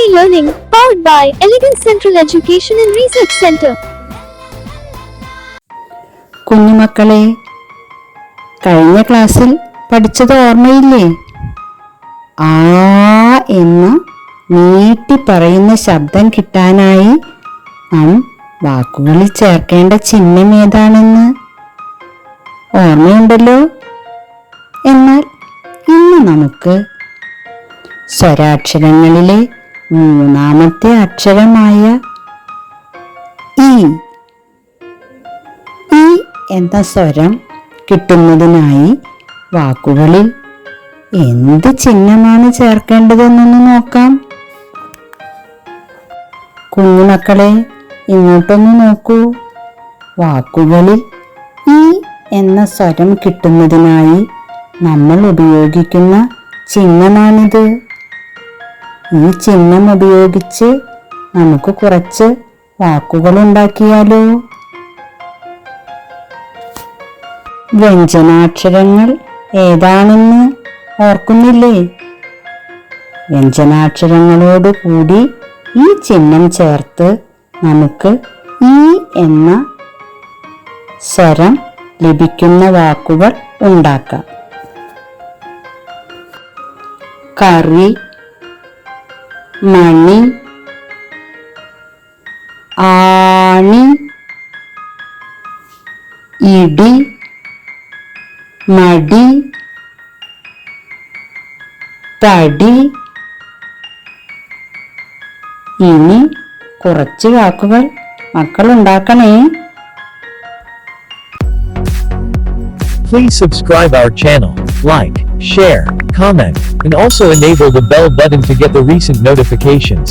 Learning, powered by Elegant Central Education and Research Center. കുഞ്ഞുമക്കളെ, കഴിഞ്ഞ ക്ലാസ്സിൽ പഠിച്ചത് ഓർമ്മയില്ലേ? ആ എന്ന് നീട്ടി പറയുന്ന ശബ്ദം കിട്ടാനായി നാം വാക്കുകളിൽ ചേർക്കേണ്ട ചിഹ്നം ഏതാണെന്ന് ഓർമ്മയുണ്ടല്ലോ? എന്നാൽ ഇന്ന് നമുക്ക് സ്വരാക്ഷരങ്ങളിലെ മൂന്നാമത്തെ അക്ഷരമായ ഇ എന്ന സ്വരം കിട്ടുന്നതിനായി വാക്കുകളിൽ എന്ത് ചിഹ്നമാണ് ചേർക്കേണ്ടതെന്നൊന്ന് നോക്കാം. കുഞ്ഞുമക്കളെ, ഇങ്ങോട്ടൊന്ന് നോക്കൂ. വാക്കുകളിൽ ഇ എന്ന സ്വരം കിട്ടുന്നതിനായി നമ്മൾ ഉപയോഗിക്കുന്ന ചിഹ്നമാണിത്. ഈ ചിഹ്നം ഉപയോഗിച്ച് നമുക്ക് കുറച്ച് വാക്കുകൾ ഉണ്ടാക്കിയാലോ? വ്യഞ്ജനാക്ഷരങ്ങൾ ഏതാണെന്ന് ഓർക്കുന്നില്ലേ? വ്യഞ്ജനാക്ഷരങ്ങളോട് കൂടി ഈ ചിഹ്നം ചേർത്ത് നമുക്ക് ഈ എന്ന സ്വരം ലഭിക്കുന്ന വാക്കുകൾ ഉണ്ടാക്കാം. കറി, മണി, ആണി, ഇടി, മടി, തടി. ഇനി കുറച്ച് വാക്കുകൾ മക്കൾ ഉണ്ടാക്കണേ. Please subscribe our channel, like, share, comment, and also enable the bell button to get the recent notifications.